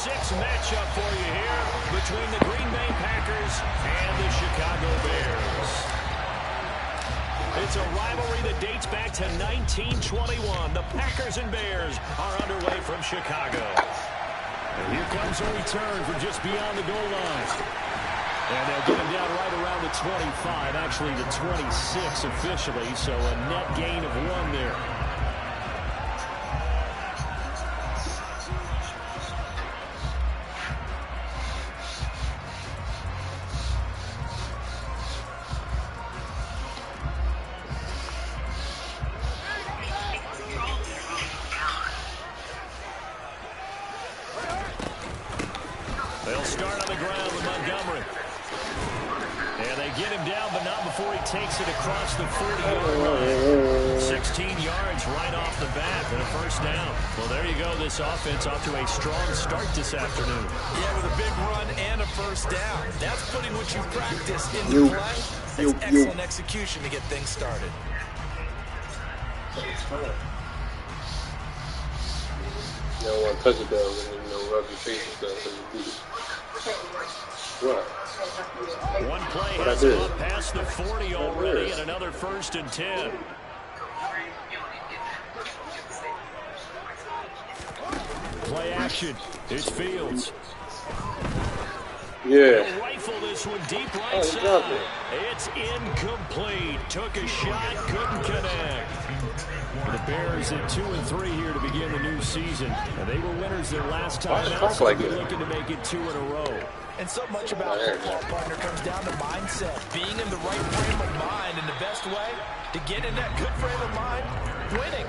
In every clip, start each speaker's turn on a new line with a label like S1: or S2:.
S1: matchup for you here between the Green Bay Packers and the Chicago Bears. It's a rivalry that dates back to 1921. The Packers and Bears are underway from Chicago. And here comes a return from just beyond the goal line. And they'll get him down right around the 25, actually the 26 officially, so a net gain of 1 there. They'll start on the ground with Montgomery. And they get him down, but not before he takes it across the 40-yard line. 16 yards right off the bat and a first down. Well, there you go. This offense off to a strong start this afternoon.
S2: Yeah, with a big run and a first down. That's putting what you practice into play. That's excellent execution to get things started.
S3: You don't want to touch it though, and rub your face and stuff. What?
S1: One play has him up past the 40 already, and another 1st and 10. Play action. It's Fields.
S3: Yeah.
S1: He'll rifle this one deep right side. It's incomplete. Took a shot, couldn't connect. The Bears at 2-3 here to begin the new season. And they were winners their last time out, so they're looking to make it 2 in a row.
S2: And so much about football, partner, comes down to mindset. Being in the right frame of mind, and the best way to get in that good frame of mind, winning.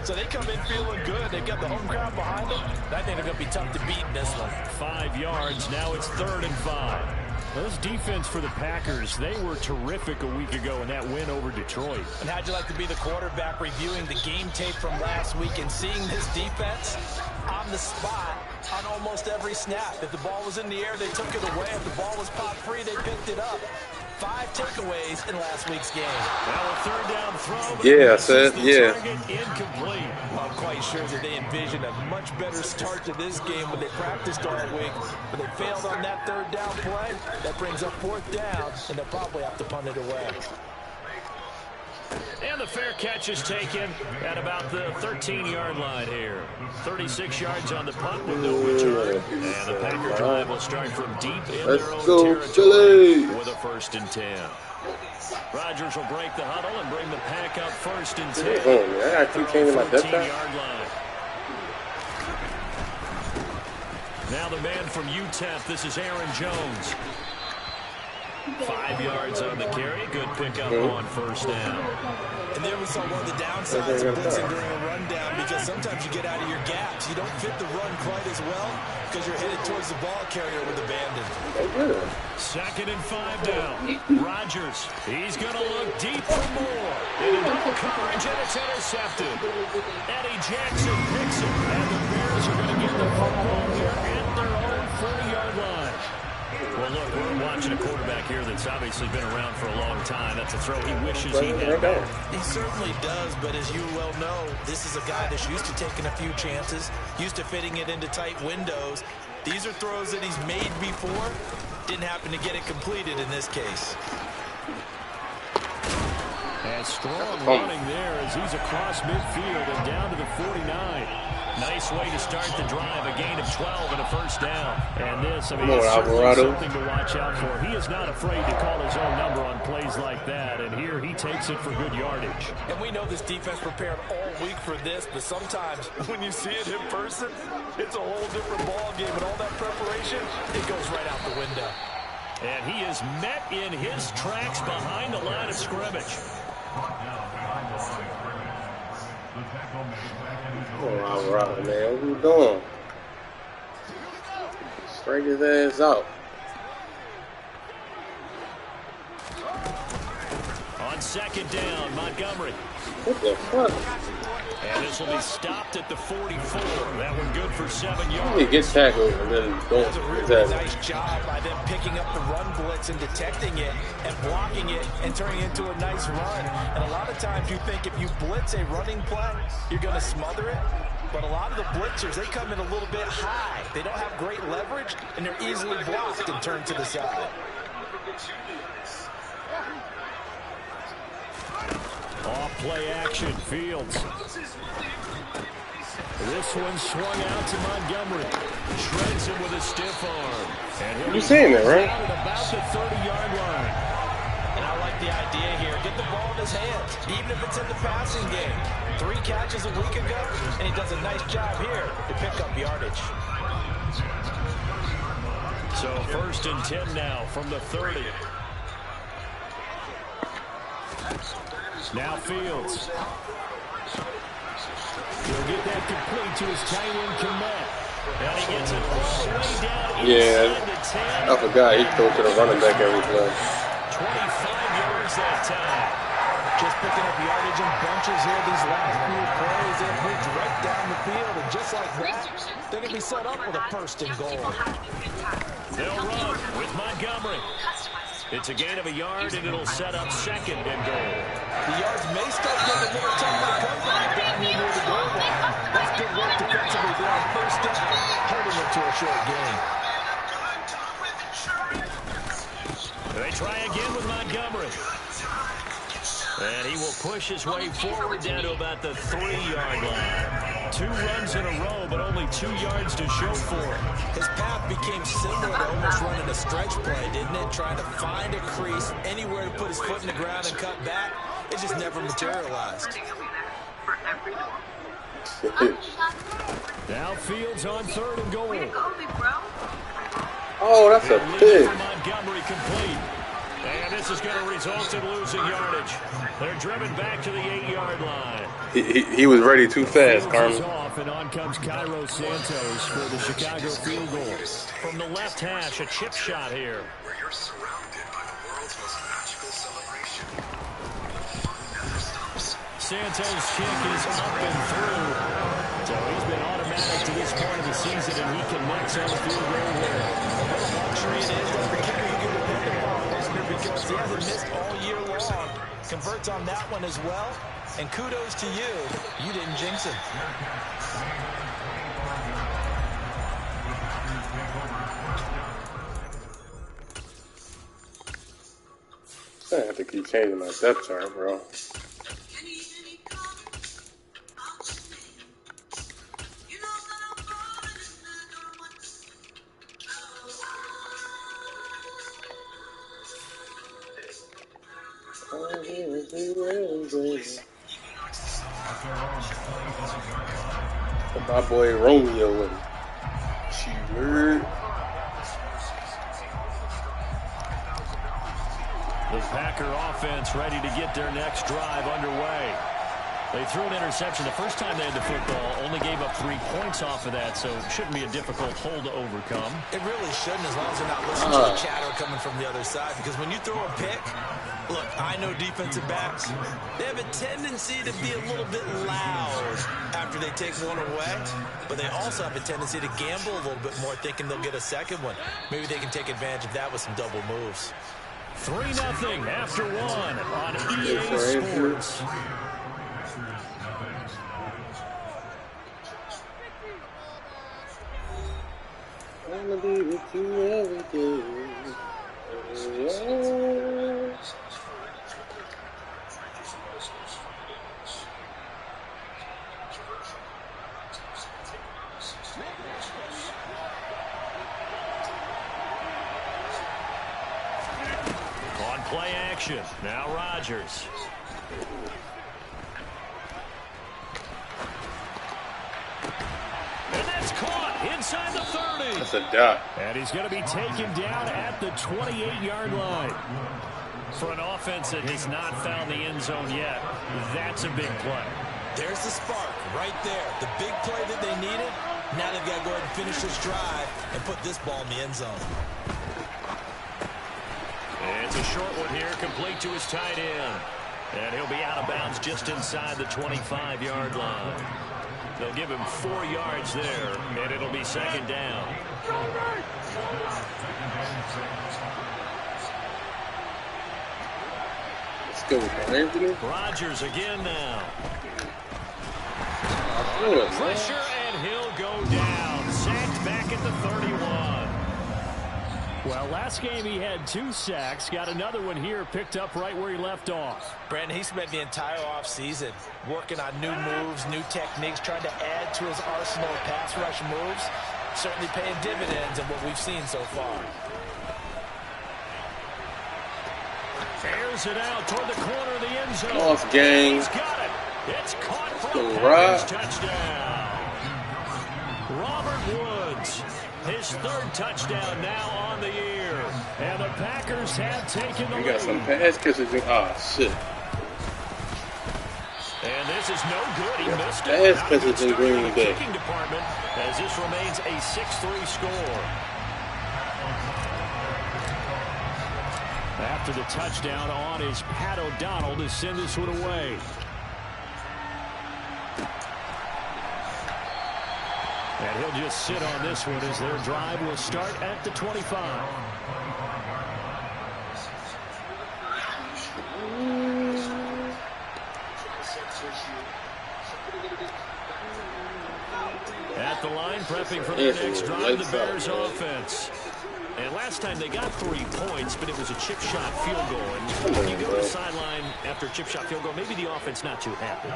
S2: So they come in feeling good. They've got the home crowd behind them. I think they're going to be tough to beat in this one.
S1: 5 yards. Now it's 3rd and 5. Those defense for the Packers, they were terrific a week ago in that win over Detroit.
S2: And how'd you like to be the quarterback reviewing the game tape from last week and seeing this defense on the spot on almost every snap? If the ball was in the air, they took it away. If the ball was popped free, they picked it up. 5 takeaways in last week's game.
S1: Now a 3rd down throw.
S3: Yeah, I said, yeah.
S1: Incomplete.
S2: I'm quite sure that they envisioned a much better start to this game when they practiced all week. But they failed on that 3rd down play. That brings up 4th down, and they'll probably have to punt it away.
S1: And the fair catch is taken at about the 13-yard line here. 36 yards on the punt with no return. And the Packer drive will start from deep in their own territory with a 1st and 10. Rodgers will break the huddle and bring the Pack up 1st and 10.
S3: I got 2 chains in my depth chart.
S1: Line. Now the man from UTEP, this is Aaron Jones. 5 yards on the carry. Good pickup on 1st down.
S2: And there we saw one of the downsides of blitzing during a rundown, because sometimes you get out of your gaps. You don't fit the run quite as well because you're headed towards the ball carrier with abandon.
S1: 2nd and 5 down. Rodgers, he's going to look deep for more. Into double coverage, and it's intercepted. Eddie Jackson picks it, and the Bears are going to get the football here at their own 40-yard line. Well, look, we're watching a quarterback here that's obviously been around for a long time. That's a throw he wishes he had made.
S2: He certainly does, but as you well know, this is a guy that's used to taking a few chances, used to fitting it into tight windows. These are throws that he's made before. Didn't happen to get it completed in this case.
S1: And strong running there as he's across midfield and down to the 49. Nice way to start the drive, a gain of 12 and a 1st down. And this, I mean, it's certainly something to watch out for. He is not afraid to call his own number on plays like that, and here he takes it for good yardage.
S2: And we know this defense prepared all week for this, but sometimes when you see it in person, it's a whole different ball game, and all that preparation, it goes right out the window.
S1: And he is met in his tracks behind the line of scrimmage.
S3: Oh, all right, man. What you doing? Straight his ass out.
S1: On 2nd down, Montgomery.
S3: What the fuck?
S1: And this will be stopped at the 44. That one good for 7 yards.
S3: He gets tackled and then don't.
S2: That's a really nice job by them picking up the run blitz and detecting it and blocking it and turning it into a nice run. And a lot of times you think if you blitz a running play, you're going to smother it. But a lot of the blitzers, they come in a little bit high. They don't have great leverage, and they're easily blocked and turned to the side.
S1: Off play action, Fields. This one swung out to Montgomery. Shreds him with a stiff arm. And
S3: you're saying that, right?
S1: At about the 30-yard line.
S2: And I like the idea here. Get the ball in his hands, even if it's in the passing game. 3 catches a week ago, and he does a nice job here to pick up yardage.
S1: So 1st and 10 now from the 30. Now Fields. He'll get that complete to his tight end, Komet. And he gets it all the way down inside the 10.
S3: I forgot he throws to the running back every play.
S1: 25 yards that time.
S2: Just picking up yardage in bunches here. These last few plays, they moved right down the field. And just like that, they're going to be set up with a 1st and goal.
S1: They'll run with Montgomery. It's a gain of a yard, and it'll set up 2nd and goal.
S2: The yards may start getting a little tough to come by down here near the goal line. That's good work defensively there on 1st down, holding it to a short gain.
S1: They try again with Montgomery. And he will push his way forward down to about the 3-yard line. 2 runs in a row, but only 2 yards to show for it.
S2: His path became similar to almost running a stretch play, didn't it? Trying to find a crease, anywhere to put his foot in the ground and cut back. It just never materialized.
S1: Now Fields on 3rd and goal.
S3: Oh, that's a pick.
S1: Montgomery complete. And this is going to result in losing yardage. They're driven back to the 8-yard line.
S3: He was ready too fast, Carmen.
S1: Off, and on comes Cairo Santos for the Chicago field goal. From the left hash, a chip shot here.
S4: Where you're surrounded by the world's most magical celebration.
S1: Santos' kick is up and through. So he's been automatic to this point of the season, and he connects on the field goal here.
S2: What a luxury it is that the kicker you can depend upon, because he hasn't missed all year long. Converts on that one as well. And kudos to you. You didn't jinx it.
S3: I have to keep changing my depth chart, bro. My boy Romeo and she word.
S1: The Packer offense ready to get their next drive underway. They threw an interception the first time they had the football, only gave up 3 points off of that, so it shouldn't be a difficult hole to overcome.
S2: It really shouldn't, as long as they're not listening to the chatter coming from the other side, because when you throw a pick, look, I know defensive backs, they have a tendency to be a little bit loud after they take one away, but they also have a tendency to gamble a little bit more, thinking they'll get a second one. Maybe they can take advantage of that with some double moves.
S1: 3-0 after 1 on EA Sports.
S3: I'm gonna be with you every day.
S1: On play action, now Rodgers. And that's caught inside the 30.
S3: That's a dot.
S1: And he's going to be taken down at the 28-yard line. For an offense that has not found the end zone yet, that's a big play.
S2: There's the spark right there. The big play that they needed. Now they've got to go ahead and finish this drive and put this ball in the end zone.
S1: It's a short one here, complete to his tight end. And he'll be out of bounds just inside the 25-yard line. They'll give him 4 yards there, and it'll be second down.
S3: Let's go with Anthony.
S1: Rodgers again now.
S3: Good.
S1: Pressure And he'll go down. Sacked back at the 31. Well, last game he had 2 sacks. Got another one here, picked up right where he left off.
S2: Brandon, he spent the entire offseason working on new moves, new techniques, trying to add to his arsenal of pass rush moves. Certainly paying dividends in what we've seen so far.
S1: Airs it out toward the corner of the end zone.
S3: Off gang.
S1: He's got it. It's caught for a
S3: right.
S1: touchdown. Robert Woods, his 3rd touchdown now on the year. And the Packers have taken the lead.
S3: You got some pass catches. Ah, shit.
S1: And this is no good. He missed it.
S3: Pass catches in Green Bay.
S1: Kicking department as this remains a 6-3 score. After the touchdown on is Pat O'Donnell to send this one away. And he'll just sit on this one as their drive will start at the 25. At the line, prepping for their next drive, the Bears offense. And last time they got 3 points, but it was a chip shot field goal. And when you go to the sideline after a chip shot field goal, maybe the offense not too happy.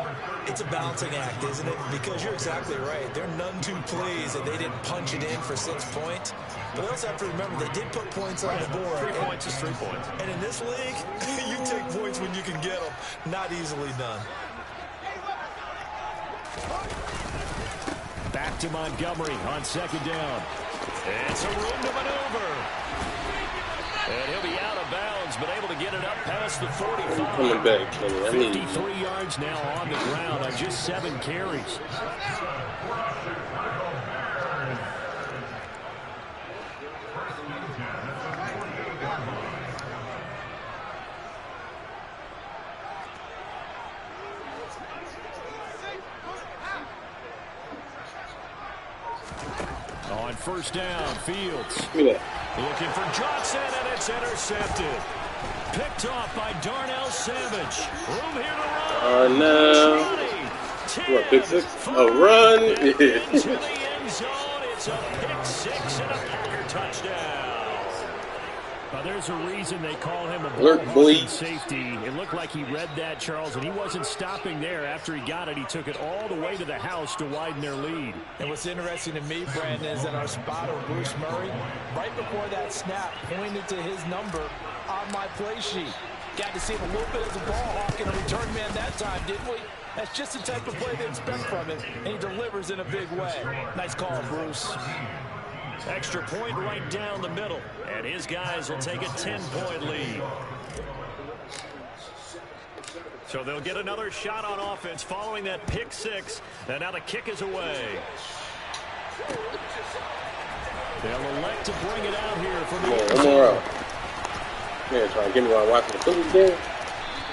S2: It's a balancing act, isn't it? Because you're exactly right. They're none too pleased that they didn't punch it in for 6 points. But they also have to remember they did put points on the board.
S1: 3 points is 3 points.
S2: And in this league, you take points when you can get them. Not easily done.
S1: Back to Montgomery on 2nd down. And some room to maneuver. And he'll be out of bounds, but able to get it up past the 45.
S3: Coming back, Kenny.
S1: 53 yards now on the ground on just 7 carries. On 1st down, Fields. Looking for Johnson, and it's intercepted. Picked off by Darnell Savage. Room here to run.
S3: No.
S1: 20, 10,
S3: What, pick 6? A run?
S1: into the end zone. It's a pick 6 and a Packer touchdown. There's a reason they call him a ball safety. It looked like he read that, Charles, and he wasn't stopping there. After he got it, he took it all the way to the house to widen their lead.
S2: And what's interesting to me, Brandon, is that our spotter, Bruce Murray, right before that snap, pointed to his number on my play sheet. Got to see him a little bit as a ball hawk and a return man that time, didn't we? That's just the type of play they expect from him, and he delivers in a big way. Nice call, Bruce.
S1: Extra point right down the middle, and his guys will take a 10-point lead. So they'll get another shot on offense following that pick 6, and now the kick is away. They'll elect to bring it out here from the
S3: one more out. Yeah, trying to get me while watching the Phillies game.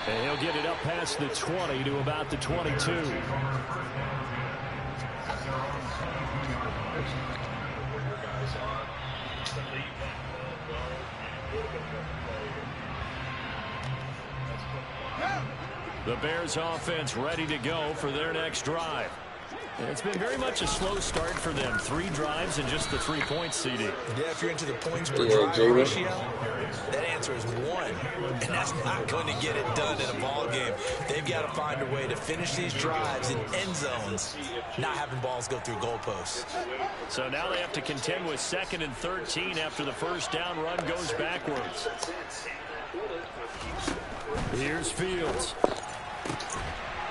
S1: And he'll get it up past the 20 to about the 22. The Bears offense ready to go for their next drive. And it's been very much a slow start for them. 3 drives and just the 3 points, CD.
S2: Yeah, if you're into the points per drive ratio, that answer is 1. And that's not going to get it done in a ball game. They've got to find a way to finish these drives in end zones, not having balls go through goalposts.
S1: So now they have to contend with 2nd and 13 after the first down run goes backwards. Here's Fields.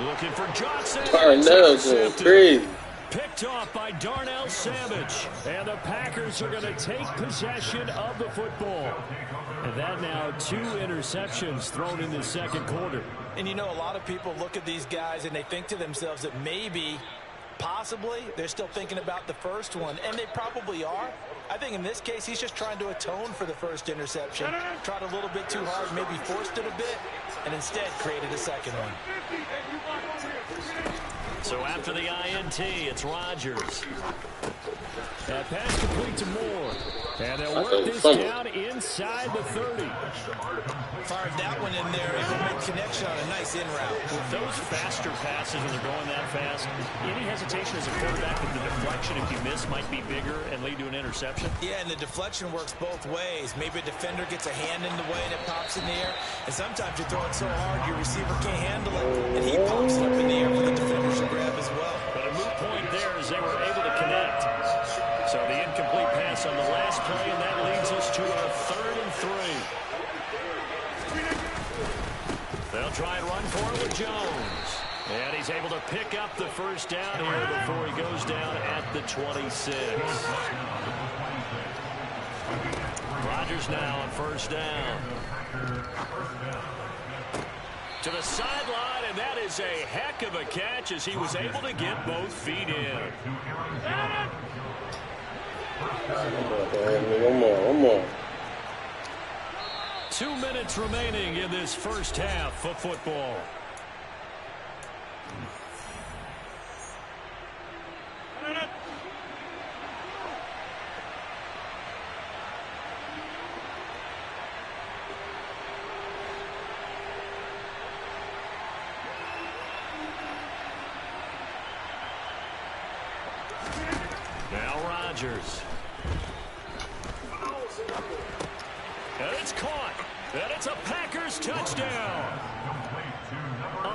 S1: Looking for Johnson.
S3: Darnell going crazy.
S1: Picked off by Darnell Savage. And the Packers are going to take possession of the football. And that now 2 interceptions thrown in the second quarter.
S2: And you know, a lot of people look at these guys and they think to themselves that maybe, possibly, they're still thinking about the first one. And they probably are. I think in this case, he's just trying to atone for the first interception. Tried a little bit too hard, maybe forced it a bit, and instead created a second one.
S1: So after the INT, it's Rodgers. That pass complete to Moore. And they'll work this down inside the 30.
S2: Fired that one in there. Able to make connection on a nice in route.
S1: With those faster passes when they're going that fast, any hesitation as a quarterback that the deflection, if you miss, might be bigger and lead to an interception?
S2: Yeah, and the deflection works both ways. Maybe a defender gets a hand in the way and it pops in the air. And sometimes you throw it so hard your receiver can't handle it, and he pops it up in the air for the defender to grab as well.
S1: But a moot point there as they were able to connect. So the incomplete pass on the last play, and that leads us to a 3rd and 3. They'll try and run for it with Jones. And he's able to pick up the first down here before he goes down at the 26. Rodgers now on first down. To the sideline, and that is a heck of a catch as he was able to get both feet in.
S3: One more.
S1: 2 minutes remaining in this first half of football. Now Rodgers. And it's caught. And it's a Packers touchdown.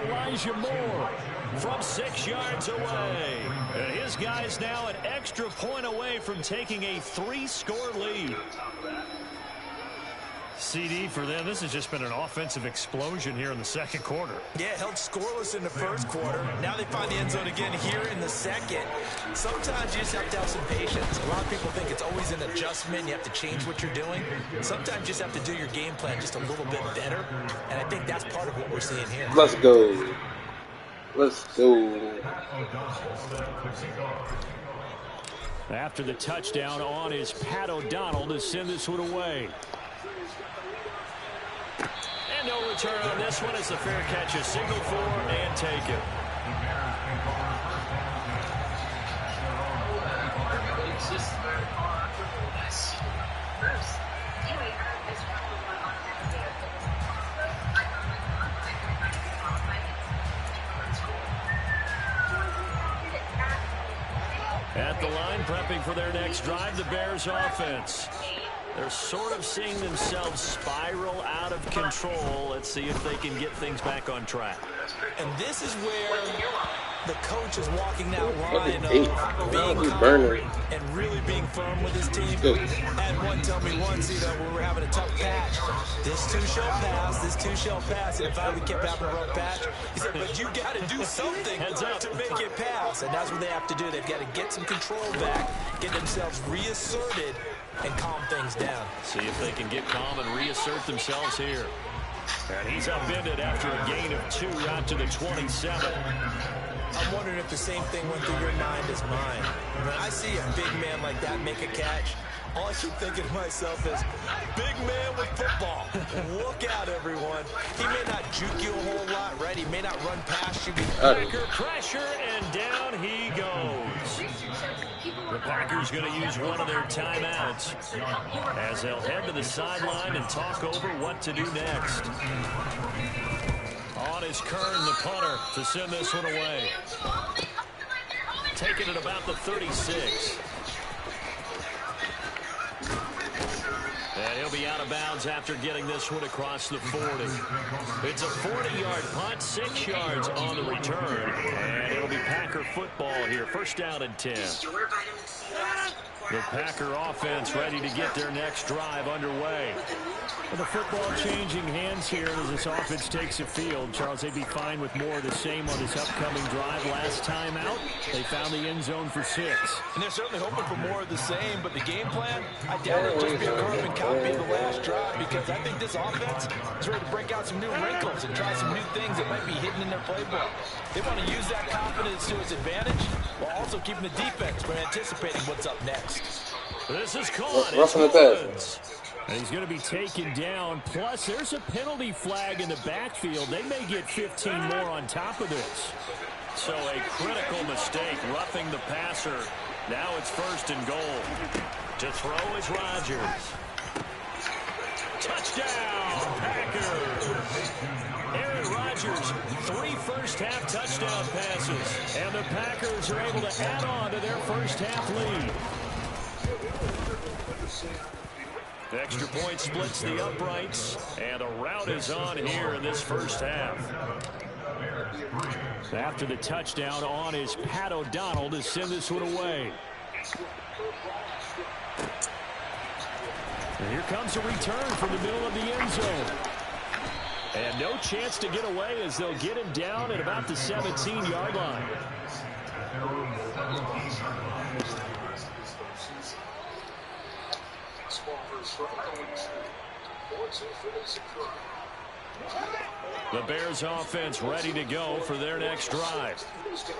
S1: Elijah Moore from 6 yards away. And his guy's now an extra point away from taking a 3-score lead. CD for them. This has just been an offensive explosion here in the second quarter.
S2: Yeah, held scoreless in the first quarter. Now they find the end zone again here in the second. Sometimes you just have to have some patience. A lot of people think it's always an adjustment. You have to change what you're doing. Sometimes you just have to do your game plan just a little bit better. And I think that's part of what we're seeing here.
S3: Let's go. Let's go.
S1: After the touchdown on is Pat O'Donnell to send this one away. And no return on this one as the fair catch is signaled for and taken. At the line, prepping for their next drive, the Bears offense. They're sort of seeing themselves spiral out of control. Let's see if they can get things back on track.
S2: And this is where the coach is walking that line of being
S3: burner
S2: and really being firm with his team. Had one tell me once, when we were having a tough patch, this two shall pass, this two shall pass. And finally we kept having a rough patch. He said, but you got to do something to make it pass. And that's what they have to do. They've got to get some control back, get themselves reasserted, and calm things down.
S1: See if they can get calm and reassert themselves here. And he's upended after a gain of 2 out to the 27.
S2: I'm wondering if the same thing went through your mind as mine. When I see a big man like that make a catch, all I keep thinking to myself is, big man with football. Look out, everyone. He may not juke you a whole lot, right? He may not run past you.
S1: Packer pressure, and down he goes. The Packers going to use one of their timeouts as they'll head to the sideline and talk over what to do next. On is Kern, the punter, to send this one away. Taking it about the 36. And he'll be out of bounds after getting this one across the 40. It's a 40-yard punt, 6 yards on the return. And it'll be Packer football here. First down and 10. The Packer offense ready to get their next drive underway. Well, the football changing hands here as this offense takes the field. Charles, they'd be fine with more of the same on this upcoming drive. Last time out, they found the end zone for 6.
S2: And they're certainly hoping for more of the same, but the game plan, I doubt it'll just be a carbon copy of the last drive, because I think this offense is ready to break out some new wrinkles and try some new things that might be hidden in their playbook. They want to use that confidence to its advantage while also keeping the defense from anticipating what's up next.
S1: This is caught.
S3: Roughing the pass.
S1: And he's going to be taken down. Plus, there's a penalty flag in the backfield. They may get 15 more on top of this. So a critical mistake, roughing the passer Now it's 1st and goal. To throw is Rodgers. Touchdown, Packers. Aaron Rodgers, 3 first-half touchdown passes. And the Packers are able to add on to their first-half lead. Extra point splits the uprights. And a rout is on here in this first half. After the touchdown, on is Pat O'Donnell to send this one away. And here comes a return from the middle of the end zone. And no chance to get away as they'll get him down at about the 17-yard line. The Bears offense ready to go for their next drive.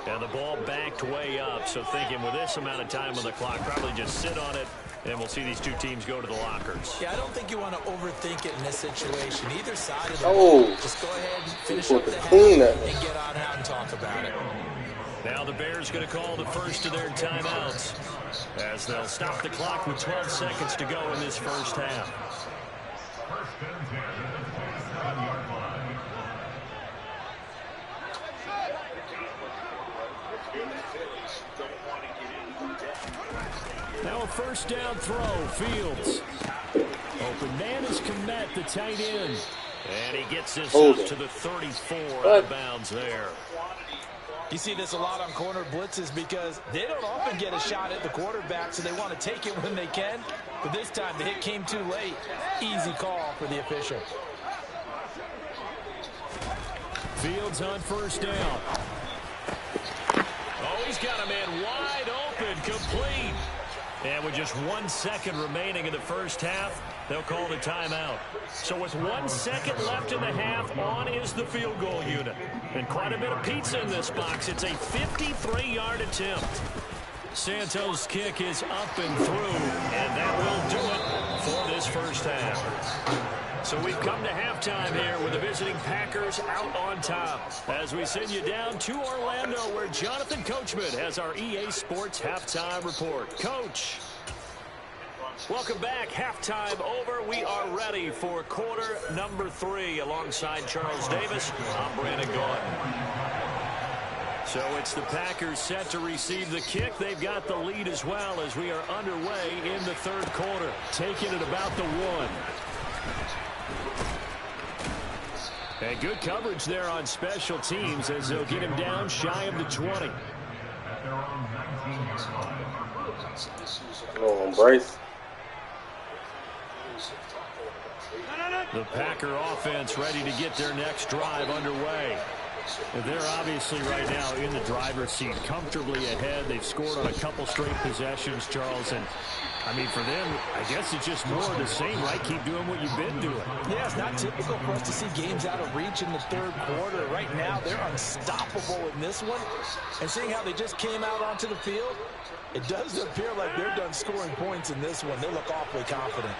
S1: And the ball backed way up, so thinking with this amount of time on the clock, probably just sit on it, and we'll see these two teams go to the lockers.
S2: Yeah, I don't think you want to overthink it in this situation. Either side of the ball, just go ahead and finish up the half and get on out and talk about it.
S1: Now the Bears going to call the first of their timeouts as they'll stop the clock with 12 seconds to go in this first half. Now a first down throw, Fields. Open man is Kmet, the tight end. And he gets this up to the 34 out of bounds there.
S2: You see this a lot on corner blitzes because they don't often get a shot at the quarterback, so they want to take it when they can. But this time the hit came too late. Easy call for the official.
S1: Fields on first down. Oh, he's got a man wide open, complete. And with just 1 second remaining in the first half, they'll call the timeout. So with 1 second left in the half, on is the field goal unit. And quite a bit of pizza in this box. It's a 53-yard attempt. Santos' kick is up and through, and that will do it for this first half. So we've come to halftime here with the visiting Packers out on top. As we send you down to Orlando, where Jonathan Coachman has our EA Sports halftime report. Coach. Welcome back. Halftime over. We are ready for quarter number 3. Alongside Charles Davis, I'm Brandon Gaudin. So it's the Packers set to receive the kick. They've got the lead as well as we are underway in the third quarter. Taking it about the 1. And good coverage there on special teams as they'll get him down shy of the 20.
S3: Hello, Bryce.
S1: The Packer offense ready to get their next drive underway. They're obviously right now in the driver's seat, comfortably ahead. They've scored on a couple straight possessions, Charles. And, I mean, for them, I guess it's just more of the same, right? Keep doing what you've been doing.
S2: Yeah, it's not typical for us to see games out of reach in the third quarter. Right now, they're unstoppable in this one. And seeing how they just came out onto the field, it does appear like they're done scoring points in this one. They look awfully confident.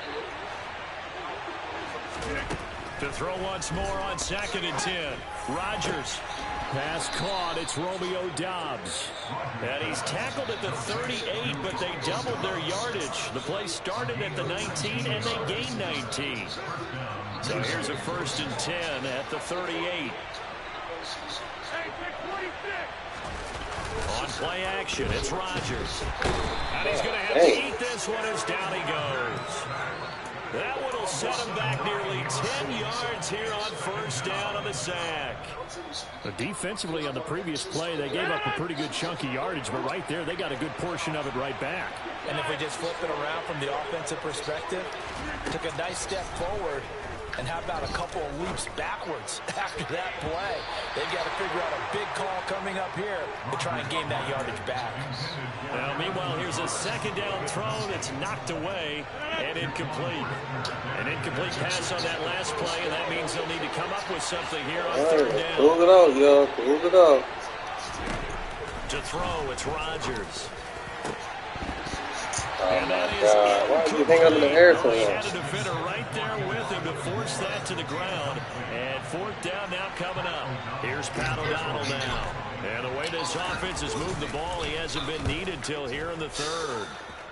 S1: To throw once more on 2nd and 10. Rodgers. Pass caught. It's Romeo Doubs. And he's tackled at the 38, but they doubled their yardage. The play started at the 19, and they gained 19. So here's a 1st and 10 at the 38. On play action, it's Rodgers. And he's going to have to eat this one as down he goes. That one will set him back nearly 10 yards here on first down on the sack. But defensively on the previous play, they gave up a pretty good chunk of yardage, but right there, they got a good portion of it right back.
S2: And if we just flip it around from the offensive perspective, took a nice step forward, and how about a couple of leaps backwards after that play? They've got to figure out a big call coming up here to try and gain that yardage back.
S1: Now, meanwhile, here's a 2nd down throw that's knocked away and incomplete. An incomplete pass on that last play, and that means they'll need to come up with something here on 3rd down.
S3: Move it out, y'all. Move it out.
S1: To throw, it's Rodgers. And that is
S3: God. Why did you hang up in the air so
S1: he
S3: long?
S1: had a defender right there with him to force that to the ground. And fourth down now coming up. Here's Pat O'Donnell now. And the way this offense has moved the ball, he hasn't been needed till here in the third.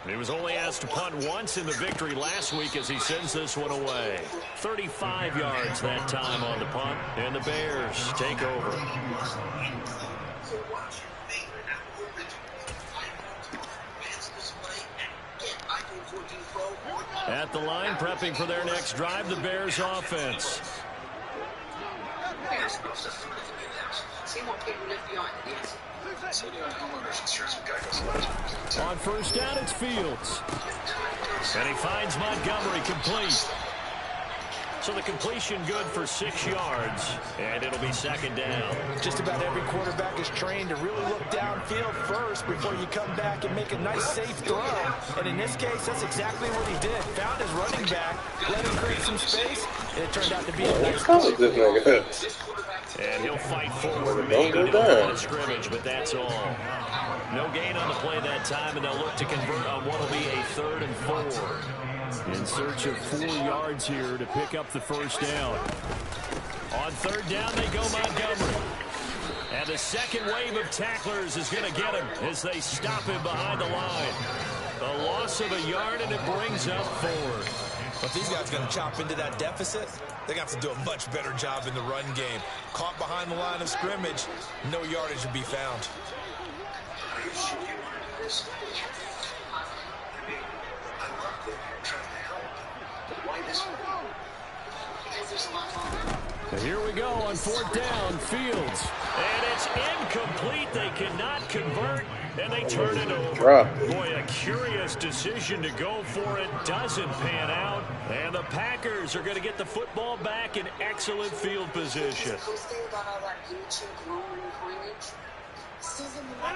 S1: He was only asked to punt once in the victory last week as he sends this one away. 35 yards that time on the punt, and the Bears take over. At the line, prepping for their next drive, the Bears offense. On first down, it's Fields. And he finds Montgomery complete. So the completion good for 6 yards, and it'll be second down.
S2: Just about every quarterback is trained to really look downfield first before you come back and make a nice, safe throw. And in this case, that's exactly what he did. Found his running back, let him create some space, and it turned out to be a nice play.
S1: And he'll fight forward, maybe to the scrimmage, but that's all. No gain on the play that time, and they'll look to convert on what will be a 3rd and 4. In search of 4 yards here to pick up the first down. On third down, they go Montgomery. And the second wave of tacklers is going to get him as they stop him behind the line. A loss of a yard, and it brings up 4th.
S2: But these guys are going to chop into that deficit. They're going to have to do a much better job in the run game. Caught behind the line of scrimmage, no yardage to be found.
S1: Here we go on fourth down, Fields. And it's incomplete. They cannot convert, and they turn it over. Boy, a curious decision to go for it. Doesn't pan out. And the Packers are going to get the football back in excellent field position.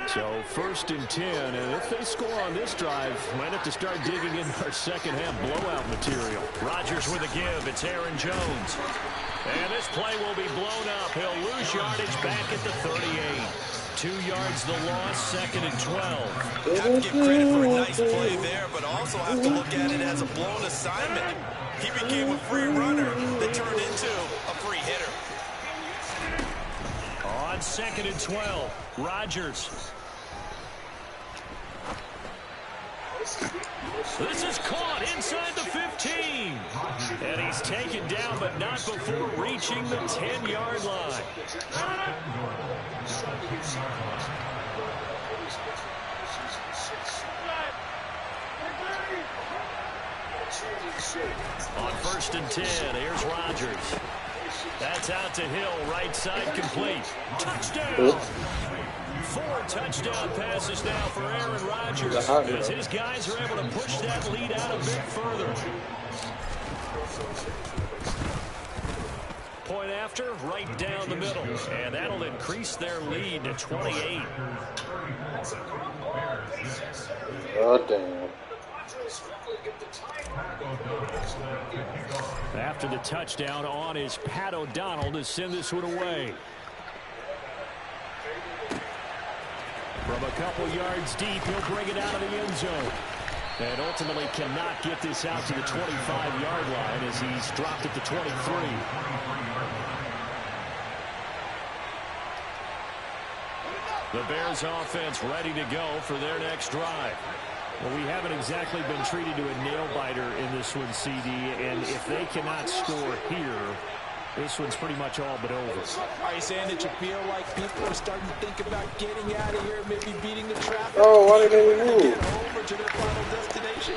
S1: So 1st and 10, and if they score on this drive, might have to start digging into our second half blowout material. Rodgers with a give. It's Aaron Jones. And this play will be blown up. He'll lose yardage back at the 38. 2 yards the loss, 2nd and 12.
S2: You have to give credit for a nice play there, but also have to look at it as a blown assignment. He became a free runner that turned into a free hitter.
S1: On 2nd and 12, Rodgers. This is caught inside the 15. And he's taken down, but not before reaching the 10-yard line. On 1st and 10, here's Rodgers. That's out to Hill, right side complete. Touchdown! 4 touchdown passes now for Aaron Rodgers as his guys are able to push that lead out a bit further. Point after, right down the middle. And that'll increase their lead to 28.
S3: Oh, damn.
S1: After the touchdown on is Pat O'Donnell to send this one away. From a couple yards deep, he'll bring it out of the end zone. And ultimately cannot get this out to the 25-yard line as he's dropped at the 23. The Bears offense ready to go for their next drive. Well, we haven't exactly been treated to a nail-biter in this one, CD, and if they cannot score here, this one's pretty much all but over.
S2: Are you saying that you feel like people are starting to think about getting out of here, maybe beating the traffic?
S3: Oh, why did they move?
S2: Get over to their final destination?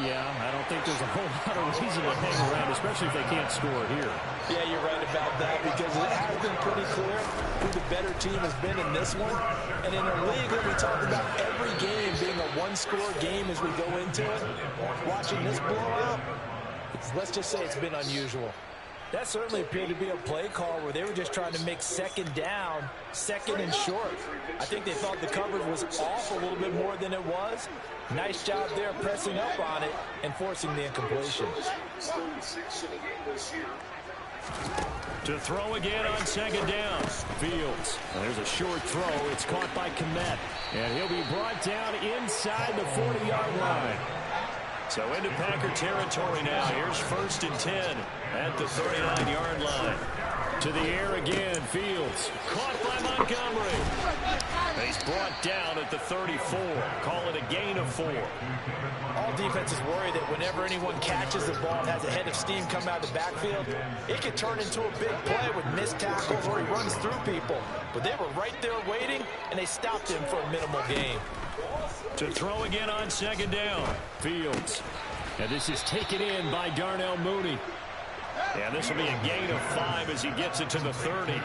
S1: Yeah, I don't think there's a whole lot of reason to hang around, especially if they can't score here.
S2: Yeah, you're right about that because it has been pretty clear who the better team has been in this one. And in a league where we talk about every game being a one-score game as we go into it, watching this blowout, let's just say it's been unusual. That certainly appeared to be a play call where they were just trying to make second down, second and short. I think they thought the coverage was off a little bit more than it was. Nice job there pressing up on it and forcing the incompletion.
S1: To throw again on second down. Fields. There's a short throw. It's caught by Komet. And he'll be brought down inside the 40-yard line. So into Packer territory now. Here's 1st and 10 at the 39-yard line. To the air again. Fields. Caught by Montgomery. He's brought down at the 34. Call it a gain of 4.
S2: All defenses worry that whenever anyone catches the ball and has a head of steam come out of the backfield, it can turn into a big play with missed tackles or he runs through people. But they were right there waiting, and they stopped him for a minimal gain.
S1: To throw again on second down. Fields. And this is taken in by Darnell Mooney. And this will be a gain of 5 as he gets it to the 30.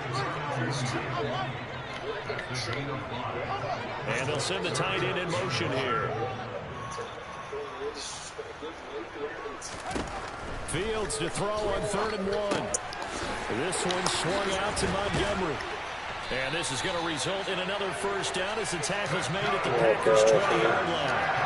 S1: And they'll send the tight end in motion here. Fields to throw on 3rd and 1. This one swung out to Montgomery. And this is going to result in another first down as the tackle's made at the Packers' 20-yard line.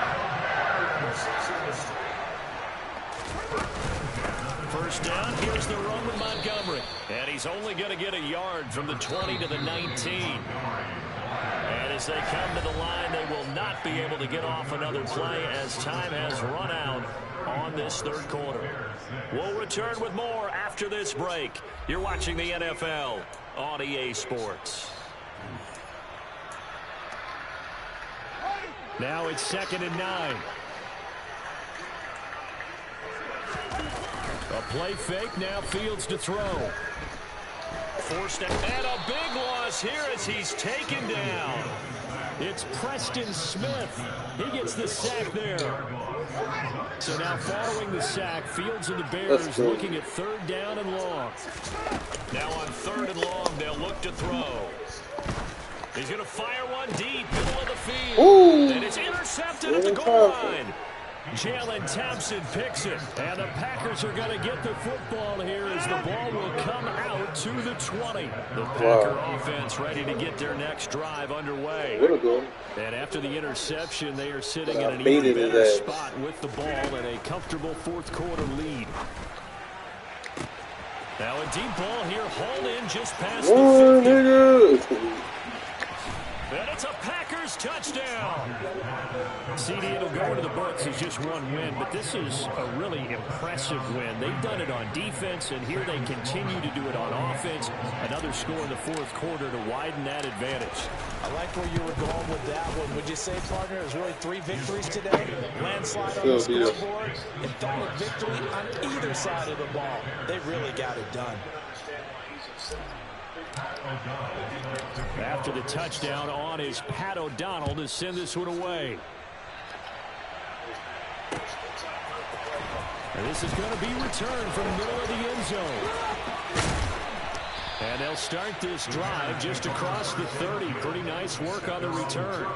S1: First down, here's the run with Montgomery. And he's only going to get a yard from the 20 to the 19. And as they come to the line, they will not be able to get off another play as time has run out on this 3rd quarter. We'll return with more after this break. You're watching the NFL on EA Sports. Now it's 2nd and 9. A play fake, now Fields to throw. Forced and a big loss here as he's taken down. It's Preston Smith. He gets the sack there. So now following the sack, Fields and the Bears looking at 3rd down and long. Now on 3rd and long, they'll look to throw. He's going to fire one deep, middle of the field.
S3: Ooh.
S1: And it's intercepted at the goal line. Jalen Thompson picks it, and the Packers are going to get the football here as the ball will come out to the 20. The Packer offense ready to get their next drive underway. And after the interception, they are sitting in an even better spot with the ball and a comfortable 4th quarter lead. Now a deep ball here, hauled in just past the 50. And it's a Packers touchdown. CD, it'll go into the books as just one win, but this is a really impressive win. They've done it on defense, and here they continue to do it on offense. Another score in the 4th quarter to widen that advantage.
S2: I like where you were going with that one. Would you say, partner, it was really 3 victories today? Landslide on the scoreboard, emphatic victory on either side of the ball. They really got it done.
S1: After the touchdown on is Pat O'Donnell to send this one away. And this is going to be returned from the middle of the end zone. And they'll start this drive just across the 30. Pretty nice work on the return.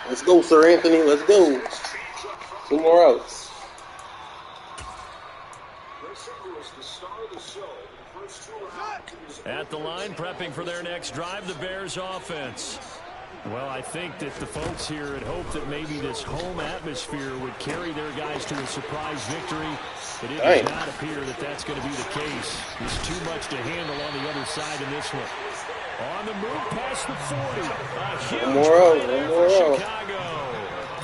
S3: Let's go, Sir Anthony. Let's go. 2 more outs.
S1: At the line, prepping for their next drive, the Bears offense. Well, I think that the folks here had hoped that maybe this home atmosphere would carry their guys to a surprise victory, but it does not appear that that's going to be the case. There's too much to handle on the other side in this one. On the move past the 40. A huge play there for Chicago.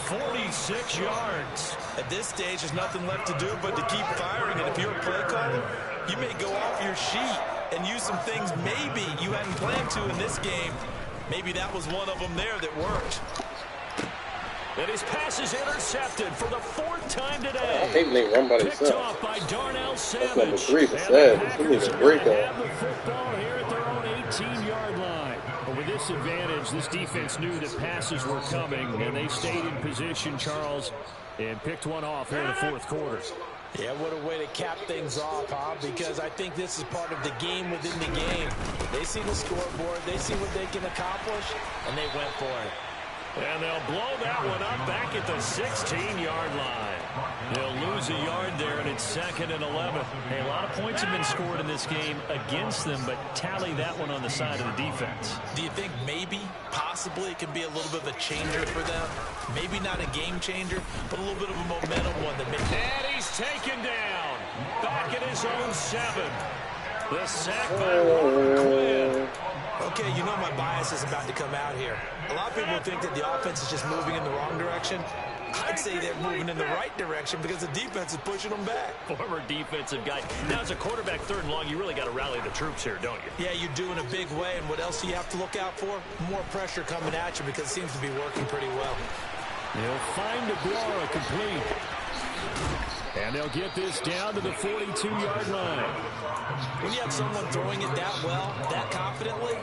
S1: 46 yards.
S2: At this stage, there's nothing left to do but to keep firing, and if you're a play caller, you may go off your sheet and use some things maybe you hadn't planned to in this game. Maybe that was one of them there that worked.
S1: And his pass is intercepted for the 4th time today.
S3: I hate when they run by themselves.
S1: Picked off by Darnell Savage.
S3: That's number 3 for Savage. He needs a break off.
S1: Have the football here at their own 18-yard line. But with this advantage, this defense knew that passes were coming, and they stayed in position, Charles, and picked one off here in the 4th quarter.
S2: Yeah, what a way to cap things off, huh? Because I think this is part of the game within the game. They see the scoreboard, they see what they can accomplish, and they went for it.
S1: And they'll blow that one up back at the 16-yard line. They'll lose a yard there, and it's 2nd and 11.
S5: Hey, a lot of points have been scored in this game against them, but tally that one on the side of the defense.
S2: Do you think maybe, possibly, it can be a little bit of a changer for them? Maybe not a game changer, but a little bit of a momentum one that makes.
S1: And he's taken down. Back at his own 7. The sack by Robert Quinn.
S2: Okay, you know my bias is about to come out here. A lot of people think that the offense is just moving in the wrong direction. I'd say they're moving in the right direction because the defense is pushing them back.
S1: Former defensive guy. Now, as a quarterback 3rd and long, you really got to rally the troops here, don't you?
S2: Yeah, you do in a big way. And what else do you have to look out for? More pressure coming at you because it seems to be working pretty well.
S1: They'll find DeGuara complete. And they'll get this down to the 42-yard line.
S2: When you have someone throwing it that well, that confidently,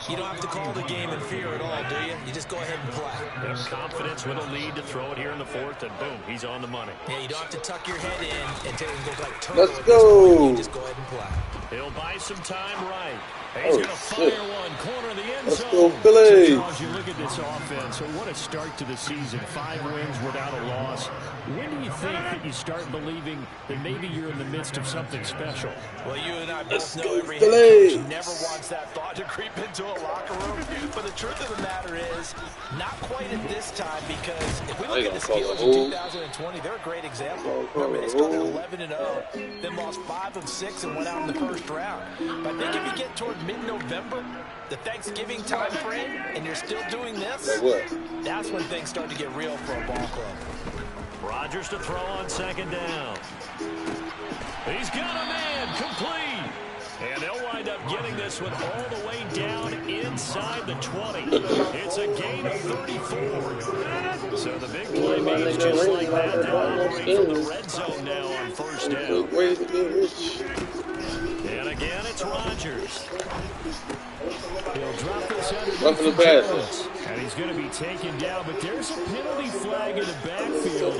S2: you don't have to call the game in fear at all, do you? You just go ahead and play.
S1: Have confidence with a lead to throw it here in the 4th, and boom, he's on the money.
S2: Yeah, you don't have to tuck your head in and take it go like turtle.
S3: Let's go.
S2: You just go ahead and play.
S1: He'll buy some time right. He's going to fire one, corner of the end zone.
S3: Let's go, Philly.
S5: So, Charles, you look at this offense, so what a start to the season. 5 wins without a loss. When do you think that you start believing that maybe you're in the midst of something special?
S2: Well, you and I both know every
S3: Philly.
S2: head coach never wants that thought to creep into a locker room. But the truth of the matter is, not quite at this time, because if we look at the Steelers in 2020, they're a great example. Remember, they started 11-0, then lost 5 of 6 and went out in the 1st round. But I think if you get toward mid-November, the Thanksgiving time frame, and you're still doing this, that's when things start to get real for a ball club.
S1: Rodgers to throw on 2nd down. He's got a man complete. And they'll wind up getting this one all the way down inside the 20. It's a gain of 34. So the big play means just like that, they'll operate from the red zone now on 1st down. And again, it's Rodgers. He'll drop this
S3: Roughing the passes.
S1: and he's going to be taken down, but there's a penalty flag in the backfield.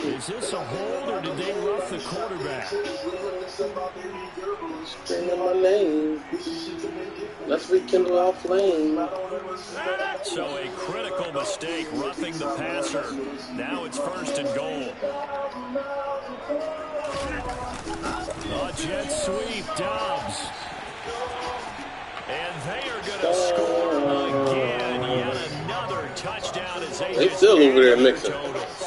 S1: Is this a hold, or did they rough the quarterback?
S3: Screaming my name. Let's rekindle our flame.
S1: So a critical mistake, roughing the passer. Now it's 1st and goal. A jet sweep, Dobbs. And they are going to score again. Yet another touchdown as
S3: they still over there mixing.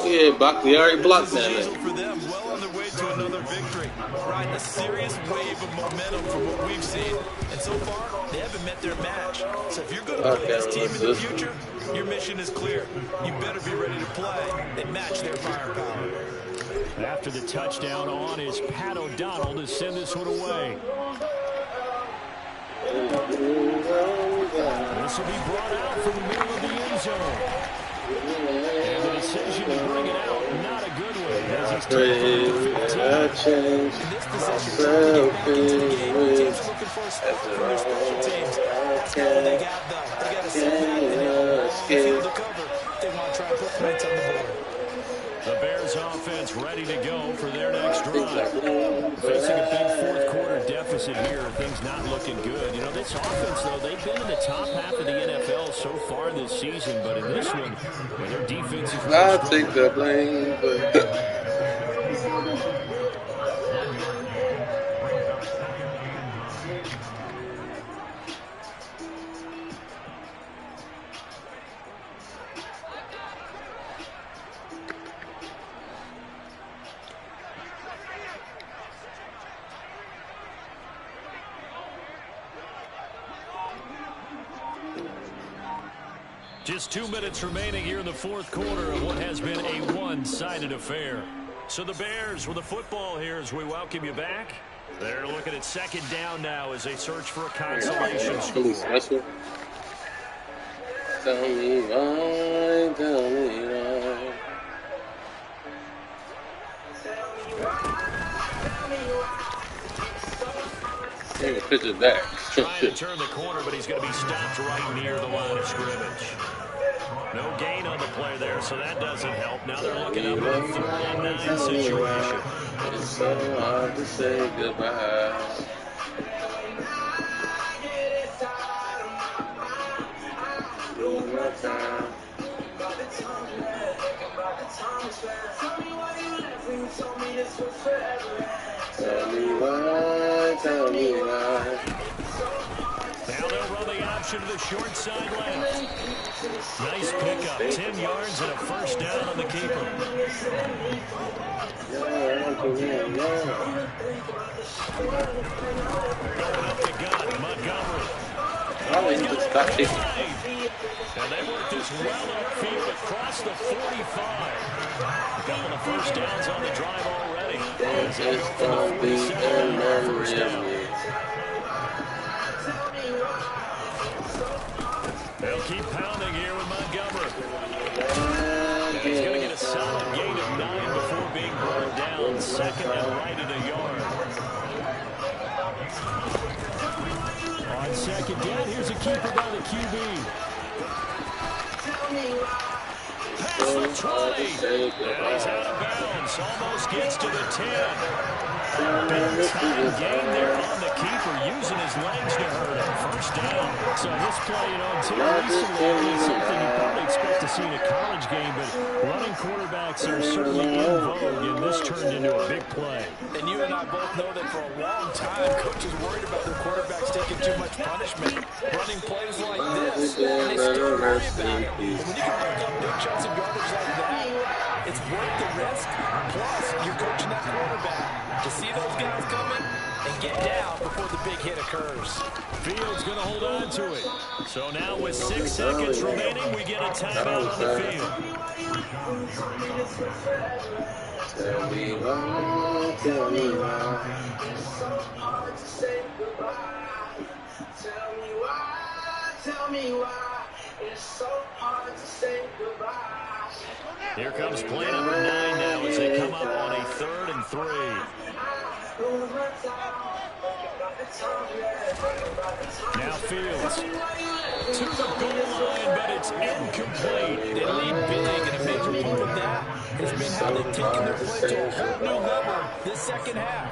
S3: Yeah, they already blocked that.
S2: For them, well on their way to another victory. Riding a serious wave of momentum from what we've seen. And so far, they haven't met their match. So if you're going to play this team in the future, your mission is clear. You better be ready to play and match their firepower.
S1: After the touchdown on is Pat O'Donnell to send this one away. This will be brought out from the middle of the end zone. And the decision to bring it out, not a good one. As he's
S3: In
S2: this possession, teams looking for a spark from their special teams. That's not what they got, though. They got to sit back and field to cover. They want to try and put points on the board.
S1: The Bears offense ready to go for their next drive. Facing a big 4th quarter deficit here, things not looking good. You know, this offense, though, they've been in the top half of the NFL so far this season, but in this one, their defense is really
S3: I'll
S1: strong.
S3: take the blame, but
S1: Just 2 minutes remaining here in the 4th quarter of what has been a one-sided affair. So the Bears with the football here as we welcome you back. They're looking at 2nd down now as they search for a consolation score.
S3: Special. Tell me why, tell me why. Take a picture back.
S1: Trying to turn the corner, but he's going to be stopped right near the line of scrimmage. No gain on the play there, so that doesn't help. Now they're looking up at a 3rd and 9 situation.
S3: It's so hard to say goodbye. Tell me why.
S1: Now they'll run the option to the short side left. Nice pickup. 10 yards and a first down on the keeper. Going up the gut, Montgomery.
S3: Oh, he just got it.
S1: And they work this well upfield across the 45. A couple of first downs on the drive already. As they go from the 47 to first down. They'll keep pounding here with Montgomery. And he's going to get a solid gain of 9 before being brought down. Second and right at a yard. On second down, here's a keeper by the QB. Past the 20. And he's out of bounds. Almost gets to the 10. Big time gain there on the keeper, using his legs to hurt him. First down. So this play, too recently is something you probably expect to see in a college game, but running quarterbacks are certainly in vogue, and this turned into a big play.
S2: And you and I both know that for a long time, coaches worried about their quarterbacks taking too much punishment, running plays like this, and they still worry about it. But when you can pick up big chunks of garbage like that, it's worth the risk. Plus, you're coaching that quarterback to see those guys coming and get down before the big hit occurs.
S1: Fields going to hold on to it. So now with 6 seconds remaining, we get a timeout on the field.
S3: Tell me why, tell me why. Tell me why it's so hard to say goodbye.
S1: Here comes play number 9 now as they come up on a 3rd and 3. Now Fields to the goal line, but it's incomplete.
S2: They lead big, and a major part of that has been how they've taken their play to a whole new level this second half.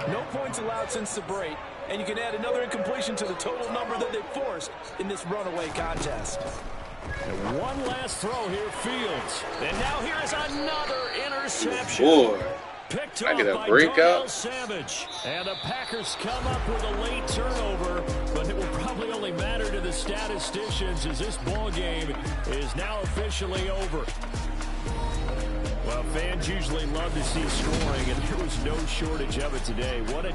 S2: No points allowed since the break, and you can add another incompletion to the total number that they forced in this runaway contest.
S1: And one last throw here, Fields. And now here is another interception.
S3: Boy.
S1: Picked
S3: I
S1: off
S3: get a
S1: by
S3: breakout.
S1: Savage. And the Packers come up with a late turnover, but it will probably only matter to the statisticians as this ball game is now officially over. Well, fans usually love to see scoring, and there was no shortage of it today. What a